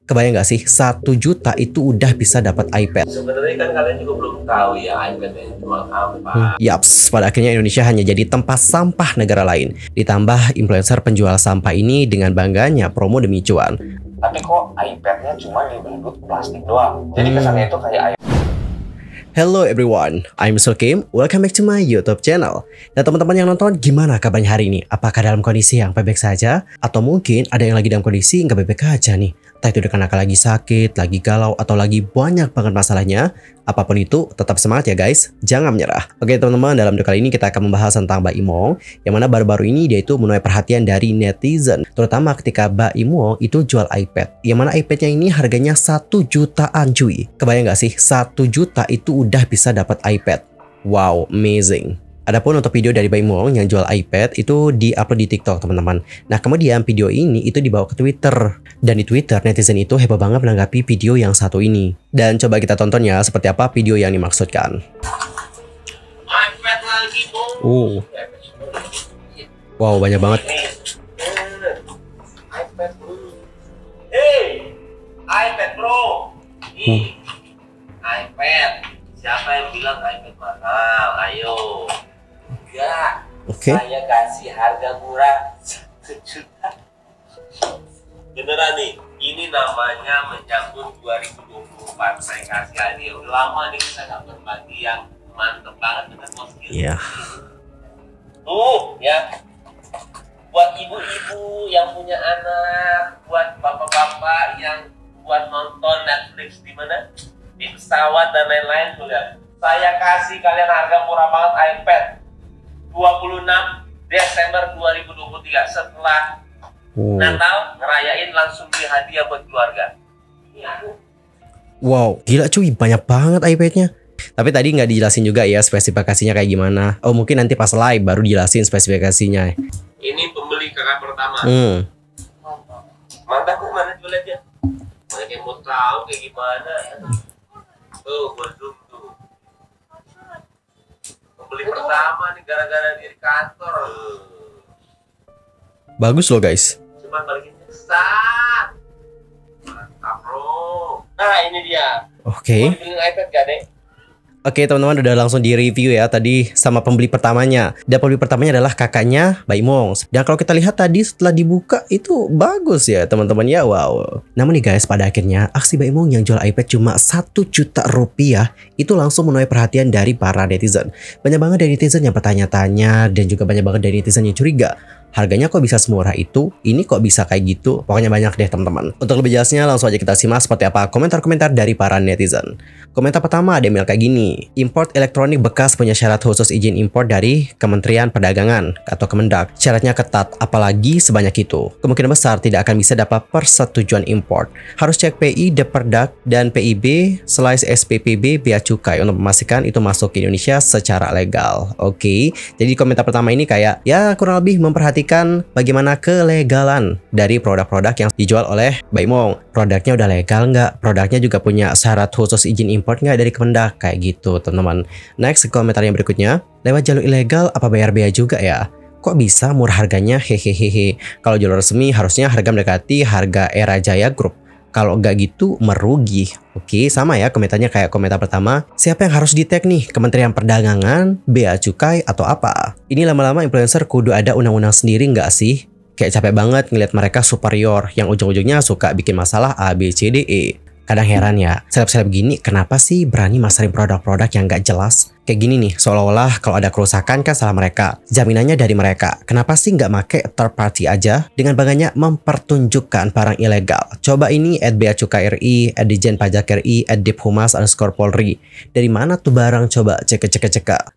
Kebayang nggak sih, 1 juta itu udah bisa dapat iPad. Sebenarnya kan kalian juga belum tahu ya iPad itu cuma apa. Yaps, pada akhirnya Indonesia hanya jadi tempat sampah negara lain. Ditambah influencer penjual sampah ini dengan bangganya promo demi cuan. Tapi kok iPad-nya cuma dibentuk plastik doang. Jadi kesannya itu kayak iPad. Hello everyone, I'm Mr. Kim. Welcome back to my YouTube channel. Dan teman-teman yang nonton, gimana kabarnya hari ini? Apakah dalam kondisi yang baik-baik saja? Atau mungkin ada yang lagi dalam kondisi nggak baik-baik aja nih? Entah itu karena lagi sakit, lagi galau, atau lagi banyak banget masalahnya. Apapun itu, tetap semangat ya guys, jangan menyerah. Oke teman-teman, dalam video kali ini kita akan membahas tentang Mbak Imong, yang mana baru-baru ini dia itu menuai perhatian dari netizen, terutama ketika Mbak Imong itu jual iPad, yang mana iPadnya ini harganya 1 jutaan cuy. Kebayang nggak sih, 1 juta itu udah bisa dapat iPad. Wow, amazing. Adapun untuk video dari Mbak Imong yang jual iPad itu di-upload di TikTok teman-teman. Nah kemudian video ini itu dibawa ke Twitter. Dan di Twitter netizen itu heboh banget menanggapi video yang satu ini. Dan coba kita tonton ya seperti apa video yang dimaksudkan. iPad lagi bro. Wow, banyak banget. iPad bro. Hey, iPad bro. Nih, iPad. Siapa yang bilang iPad mahal? Ayo. Ya, Oke. saya kasih harga murah 1 juta. Beneran nih, ini namanya menyambut 2024. Saya kasih hadiah. Udah lama nih kita gak berbagi yang mantep banget dengan mobil. Iya. Tuh, ya. Buat ibu-ibu yang punya anak, buat bapak-bapak yang buat nonton Netflix di mana? Di pesawat dan lain-lain tuh lihat. Saya kasih kalian harga murah banget iPad. 26 Desember 2023 setelah Natal ngerayain langsung beli hadiah buat keluarga. Ini aku. Wow, gila cuy, banyak banget iPadnya. Tapi tadi nggak dijelasin juga ya spesifikasinya kayak gimana. Oh mungkin nanti pas live baru dijelasin spesifikasinya. Ini pembeli kakak pertama. Mantap kok, mana coba lihat ya. Banyak yang mau tahu kayak gimana. Tuh, gua zoom tuh. Pembeli pertama nih gara-gara di kantor. Bagus loh guys. Cuma balikin sat. Mantap bro. Nah ini dia. Oke. Mau dibeliin iPad gak deh? Oke teman-teman, udah langsung di review ya tadi sama pembeli pertamanya. Dan pembeli pertamanya adalah kakaknya Mbak Imong. Dan kalau kita lihat tadi setelah dibuka itu bagus ya teman-teman ya, wow. Namun nih guys, pada akhirnya aksi Mbak Imong yang jual iPad cuma 1 juta rupiah itu langsung menuai perhatian dari para netizen. Banyak banget dari netizen yang bertanya-tanya dan juga banyak banget dari netizen yang curiga. Harganya kok bisa semurah itu? Ini kok bisa kayak gitu? Pokoknya banyak deh teman-teman. Untuk lebih jelasnya langsung aja kita simak seperti apa komentar-komentar dari para netizen. Komentar pertama ada email kayak gini. Import elektronik bekas punya syarat khusus izin impor dari Kementerian Perdagangan atau Kemendak. Syaratnya ketat, apalagi sebanyak itu. Kemungkinan besar tidak akan bisa dapat persetujuan import. Harus cek PI, Deperdak, dan PIB, slice SPPB, Bea Cukai untuk memastikan itu masuk ke Indonesia secara legal. Oke, jadi komentar pertama ini kayak ya kurang lebih memperhatikan bagaimana kelegalan dari produk-produk yang dijual oleh Mbak Imong. Produknya udah legal nggak? Produknya juga punya syarat khusus izin import nggak dari Kemendak? Kayak gitu teman-teman. Next, komentar yang berikutnya. Lewat jalur ilegal apa bayar bea juga ya? Kok bisa murah harganya? Hehehehe. Kalau jalur resmi harusnya harga mendekati harga Era Jaya Group. Kalau nggak gitu merugi. Oke, sama ya komentarnya kayak komentar pertama. Siapa yang harus di-tag nih? Kementerian Perdagangan, Bea Cukai, atau apa? Ini lama-lama influencer kudu ada undang-undang sendiri nggak sih? Kayak capek banget ngeliat mereka superior yang ujung-ujungnya suka bikin masalah A, B, C, D, E. Kadang heran ya, seleb-seleb gini kenapa sih berani masarin produk-produk yang nggak jelas? Kayak gini nih, seolah-olah kalau ada kerusakan kan salah mereka. Jaminannya dari mereka. Kenapa sih nggak make third party aja? Dengan bangganya mempertunjukkan barang ilegal. Coba ini @Bea Cukai RI, @Dijen Pajak RI, @Diphumas_Polri. Dari mana tuh barang? Coba cek.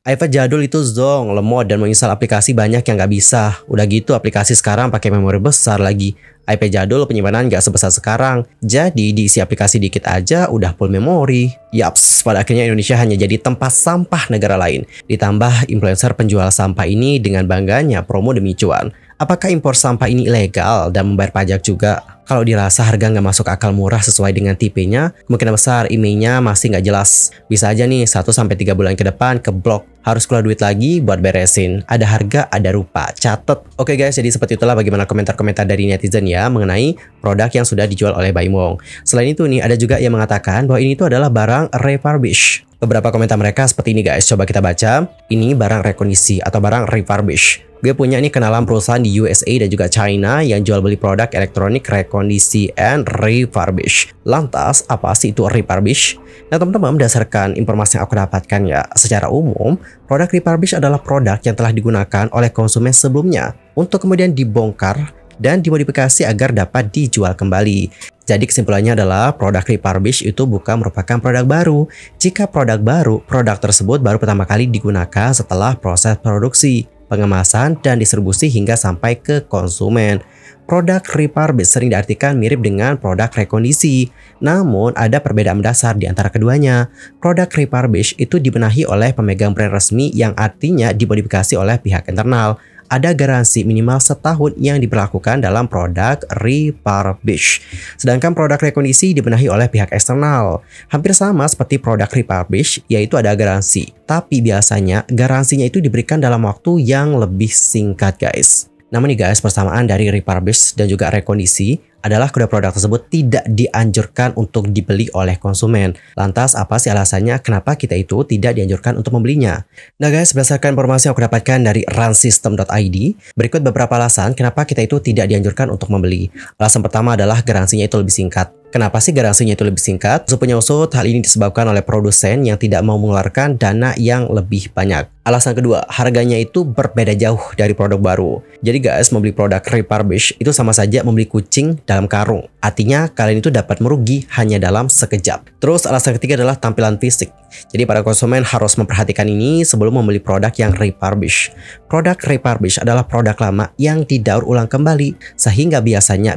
iPad jadul itu zong, lemot, dan menginstal aplikasi banyak yang nggak bisa. Udah gitu aplikasi sekarang pakai memori besar lagi. iPad jadul penyimpanan nggak sebesar sekarang. Jadi diisi aplikasi dikit aja udah full memori. Yaps, pada akhirnya Indonesia hanya jadi tempat sampah negara lain. Ditambah influencer penjual sampah ini dengan bangganya promo demi cuan. Apakah impor sampah ini ilegal dan membayar pajak juga? Kalau dirasa harga nggak masuk akal murah sesuai dengan tipenya, kemungkinan besar emailnya masih nggak jelas. Bisa aja nih 1-3 bulan ke depan keblok. Harus keluar duit lagi buat beresin. Ada harga, ada rupa. Catet. Oke guys, jadi seperti itulah bagaimana komentar-komentar dari netizen ya mengenai produk yang sudah dijual oleh Baimong. Selain itu nih, ada juga yang mengatakan bahwa ini tuh adalah barang refurbish. Beberapa komentar mereka seperti ini guys, coba kita baca. Ini barang rekondisi atau barang refurbish. Gue punya nih kenalan perusahaan di USA dan juga China yang jual beli produk elektronik rekondisi and refurbish. Lantas, apa sih itu refurbish? Nah teman-teman, berdasarkan informasi yang aku dapatkan ya, secara umum, produk refurbish adalah produk yang telah digunakan oleh konsumen sebelumnya untuk kemudian dibongkar dan dimodifikasi agar dapat dijual kembali. Jadi kesimpulannya adalah produk refurbish itu bukan merupakan produk baru. Jika produk baru, produk tersebut baru pertama kali digunakan setelah proses produksi, pengemasan, dan distribusi hingga sampai ke konsumen. Produk refurbish sering diartikan mirip dengan produk rekondisi. Namun, ada perbedaan mendasar di antara keduanya. Produk refurbish itu dibenahi oleh pemegang brand resmi yang artinya dimodifikasi oleh pihak internal. Ada garansi minimal setahun yang diberlakukan dalam produk refurbish. Sedangkan produk rekondisi dibenahi oleh pihak eksternal. Hampir sama seperti produk refurbish, yaitu ada garansi. Tapi biasanya garansinya itu diberikan dalam waktu yang lebih singkat guys. Namun nih guys, persamaan dari refurbish dan juga rekondisi adalah kedua produk tersebut tidak dianjurkan untuk dibeli oleh konsumen. Lantas apa sih alasannya kenapa kita itu tidak dianjurkan untuk membelinya? Nah guys, berdasarkan informasi yang aku dapatkan dari runsystem.id, berikut beberapa alasan kenapa kita itu tidak dianjurkan untuk membeli. Alasan pertama adalah garansinya itu lebih singkat. Kenapa sih garansinya itu lebih singkat? Usut punya usut, hal ini disebabkan oleh produsen yang tidak mau mengeluarkan dana yang lebih banyak. Alasan kedua, harganya itu berbeda jauh dari produk baru. Jadi guys, membeli produk refurbish itu sama saja membeli kucing dalam karung. Artinya kalian itu dapat merugi hanya dalam sekejap. Terus alasan ketiga adalah tampilan fisik. Jadi para konsumen harus memperhatikan ini sebelum membeli produk yang refurbish. Produk refurbish adalah produk lama yang didaur ulang kembali, sehingga biasanya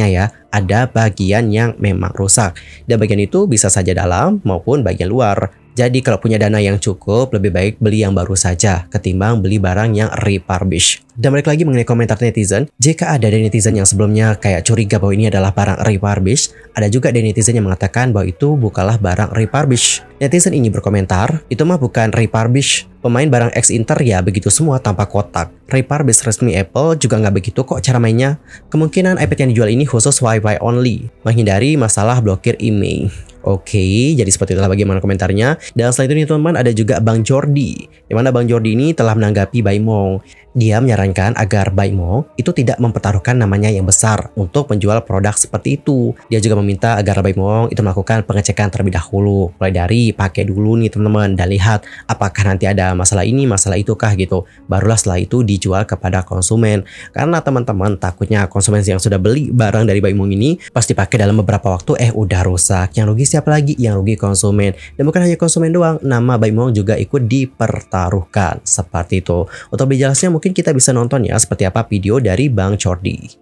ya ada bagian yang memang rusak. Dan bagian itu bisa saja dalam maupun bagian luar. Jadi kalau punya dana yang cukup, lebih baik beli yang baru saja ketimbang beli barang yang refurbish. Dan balik lagi mengenai komentar netizen, jika ada dari netizen yang sebelumnya kayak curiga bahwa ini adalah barang refurbish, ada juga dari netizen yang mengatakan bahwa itu bukanlah barang refurbish. Netizen ini berkomentar, itu mah bukan refurbish. Pemain barang X-Inter ya begitu semua tanpa kotak. Refurbish resmi Apple juga nggak begitu kok cara mainnya. Kemungkinan iPad yang dijual ini khusus Wi-Fi only, menghindari masalah blokir email. Oke, jadi seperti itulah bagaimana komentarnya. Dan selain itu nih teman-teman, ada juga Bang Jordi, yang mana Bang Jordi ini telah menanggapi Baimong. Dia menyarankan agar Baimong itu tidak mempertaruhkan namanya yang besar untuk menjual produk seperti itu. Dia juga meminta agar Baimong itu melakukan pengecekan terlebih dahulu, mulai dari pakai dulu nih teman-teman, dan lihat apakah nanti ada masalah ini, masalah itu kah gitu. Barulah setelah itu dijual kepada konsumen. Karena teman-teman takutnya konsumen yang sudah beli barang dari Baimong ini pasti pakai dalam beberapa waktu udah rusak. Yang rugi siapa lagi? Yang rugi konsumen. Dan bukan hanya konsumen doang, nama Baimong juga ikut dipertaruhkan. Seperti itu. Untuk lebih jelasnya mungkin kita bisa nonton ya seperti apa video dari Bang Jordi.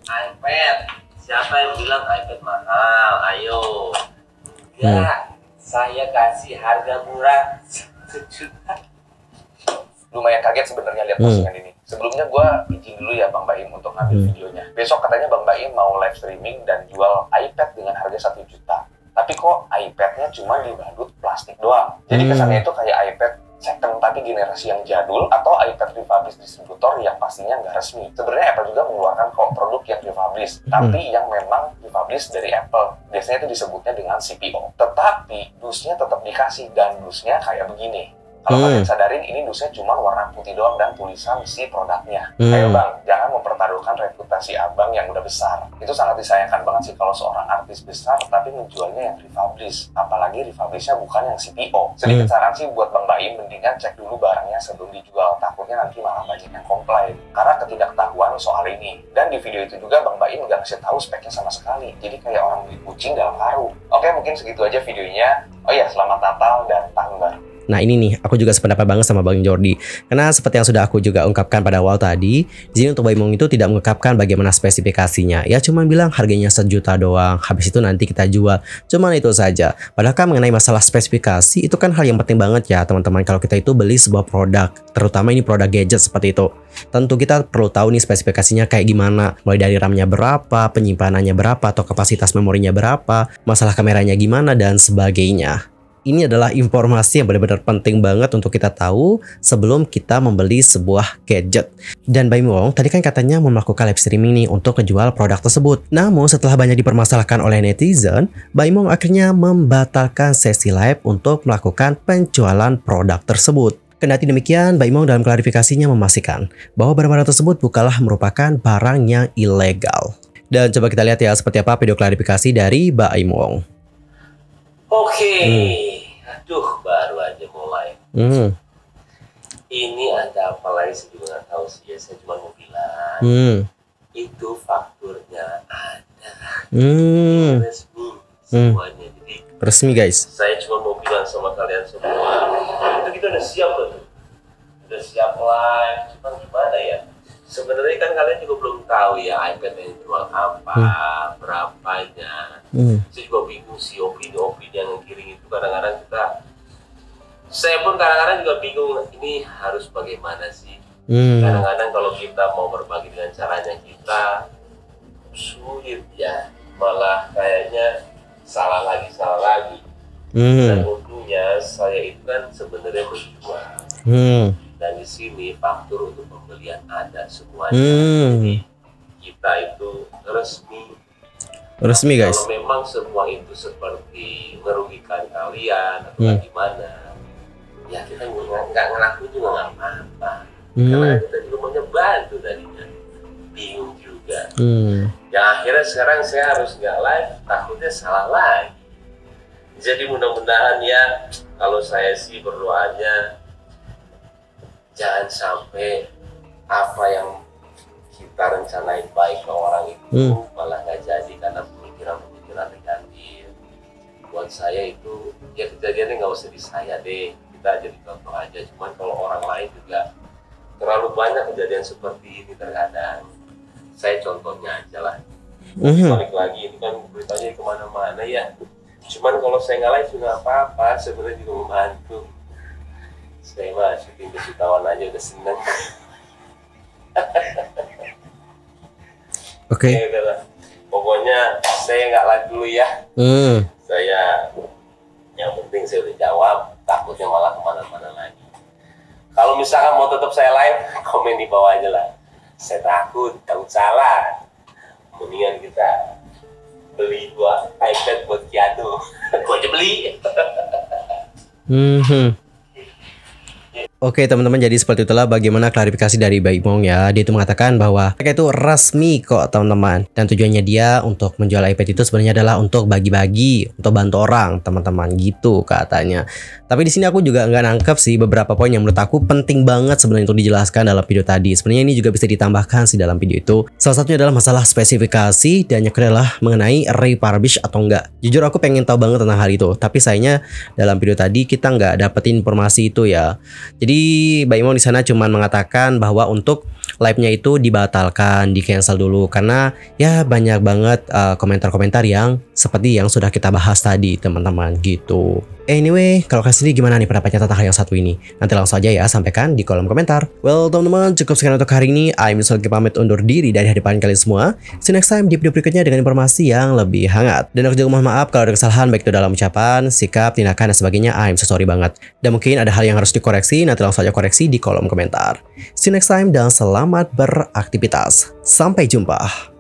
iPad. Siapa yang bilang iPad mahal? Ayo. Ya, saya kasih harga murah 1 juta. Lumayan kaget sebenarnya lihat postingan ini. Sebelumnya gue izin dulu ya Bang Baim untuk ngambil videonya. Besok katanya Bang Baim mau live streaming dan jual iPad dengan harga 1 juta. Tapi kok iPad-nya cuma dibalut plastik doang. Jadi kesannya itu kayak iPad second tapi generasi yang jadul, atau iPad refurbish distributor yang pastinya nggak resmi. Sebenarnya Apple juga mengeluarkan kok produk yang refurbish, tapi yang memang refurbish dari Apple. Biasanya itu disebutnya dengan CPO. Tetapi dusnya tetap dikasih, dan dusnya kayak begini. Kalau kalian sadarin, ini dusnya cuma warna putih doang dan tulisan si produknya. Ayo Bang, jangan mempertaruhkan reputasi abang yang udah besar. Itu sangat disayangkan banget sih kalau seorang artis besar tapi menjualnya yang refurbish. Apalagi refurbish-nya bukan yang CPO. Sedikit saran sih buat Bang Baim, mendingan cek dulu barangnya sebelum dijual. Takutnya nanti malah banyak yang komplain karena ketidaktahuan soal ini. Dan di video itu juga Bang Baim nggak ngasih tahu speknya sama sekali. Jadi kayak orang beli kucing dalam karung. Oke, mungkin segitu aja videonya. Oh ya, selamat Natal dan Tahun Baru. Nah ini nih, aku juga sependapat banget sama Bang Jordi. Karena seperti yang sudah aku juga ungkapkan pada awal tadi, di sini untuk Baimong itu tidak mengungkapkan bagaimana spesifikasinya. Ya cuman bilang harganya 1 juta doang, habis itu nanti kita jual. Cuman itu saja. Padahal kan mengenai masalah spesifikasi itu kan hal yang penting banget ya teman-teman. Kalau kita itu beli sebuah produk, terutama ini produk gadget seperti itu. Tentu kita perlu tahu nih spesifikasinya kayak gimana. Mulai dari RAM-nya berapa, penyimpanannya berapa, atau kapasitas memorinya berapa, masalah kameranya gimana, dan sebagainya. Ini adalah informasi yang benar-benar penting banget untuk kita tahu sebelum kita membeli sebuah gadget. Dan Baimong tadi kan katanya mau melakukan live streaming nih untuk menjual produk tersebut. Namun setelah banyak dipermasalahkan oleh netizen, Baimong akhirnya membatalkan sesi live untuk melakukan penjualan produk tersebut. Kendati demikian, Baimong dalam klarifikasinya memastikan bahwa barang-barang tersebut bukanlah merupakan barang yang ilegal. Dan coba kita lihat ya seperti apa video klarifikasi dari Baimong. Oke, aduh baru aja mulai. Ini ada apa lagi saya juga nggak tahu sih ya. Saya cuma mau bilang itu fakturnya ada, resmi semuanya. Jadi resmi guys. Saya cuma mau bilang sama kalian semua, itu kita udah siap loh tuh, udah siap live. Cuman gimana ya? Sebenarnya kan kalian juga belum tahu ya iPad yang jual apa, berapanya. Saya juga bingung sih opini-opini yang kirim itu kadang-kadang saya pun kadang-kadang juga bingung ini harus bagaimana sih. Kadang-kadang kalau kita mau berbagi dengan caranya kita sulit ya, malah kayaknya salah lagi. Dan untungnya saya itu kan sebenarnya menjual. Dan di sini faktur untuk pembelian ada semuanya. Jadi kita itu resmi guys. Kalau memang semua itu seperti merugikan kalian atau gimana, ya kita nggak ngelaku juga nggak apa-apa. Karena kita juga mau ngebantu tadinya. Bingung juga. Ya akhirnya sekarang saya harus nggak live, takutnya salah lagi. Jadi mudah-mudahan ya, kalau saya sih berdoanya jangan sampai apa yang kita rencanain baik ke orang itu malah nggak jadi karena pemikiran-pemikiran negatif. Buat saya itu ya kejadiannya nggak usah di saya deh, kita jadi contoh aja. Cuman kalau orang lain juga terlalu banyak kejadian seperti ini terkadang. Saya contohnya aja lah. Balik lagi ini kan beritanya kemana-mana ya. Cuman kalau saya nggak live juga apa-apa, sebenarnya juga membantu. Saya mah syuting kesutawan aja udah seneng. Oke. Pokoknya saya nggak live dulu ya. Saya yang penting saya udah jawab, takutnya malah kemana-mana lagi. Kalau misalkan mau tetap saya live, komen di bawah aja lah. Saya takut salah. Mendingan kita beli 2 iPad buat Kiano. Gua aja beli. Oke teman-teman, jadi seperti itulah bagaimana klarifikasi dari Baimong ya. Dia itu mengatakan bahwa mereka itu resmi kok teman-teman. Dan tujuannya dia untuk menjual iPad itu sebenarnya adalah untuk bagi-bagi, untuk bantu orang teman-teman gitu katanya. Tapi di sini aku juga nggak nangkep sih beberapa poin yang menurut aku penting banget sebenarnya untuk dijelaskan dalam video tadi. Sebenarnya ini juga bisa ditambahkan sih dalam video itu. Salah satunya adalah masalah spesifikasi dan yang kedua adalah mengenai refurbish atau enggak. Jujur aku pengen tahu banget tentang hal itu. Tapi sayangnya dalam video tadi kita nggak dapetin informasi itu ya. Jadi Baimong di sana cuma mengatakan bahwa untuk live-nya itu dibatalkan, di cancel dulu karena ya banyak banget komentar-komentar yang seperti yang sudah kita bahas tadi teman-teman gitu. Anyway, kalau kalian sendiri gimana nih pendapatnya tentang hal yang satu ini? Nanti langsung aja ya sampaikan di kolom komentar. Well teman-teman, cukup sekian untuk hari ini. I'm Sulky pamit undur diri dari hadapan kalian semua. See you next time di video berikutnya dengan informasi yang lebih hangat. Dan aku juga mohon maaf kalau ada kesalahan baik itu dalam ucapan, sikap, tindakan dan sebagainya. I'm so sorry banget. Dan mungkin ada hal yang harus dikoreksi, nanti langsung aja koreksi di kolom komentar. See you next time dan selamat beraktivitas. Sampai jumpa.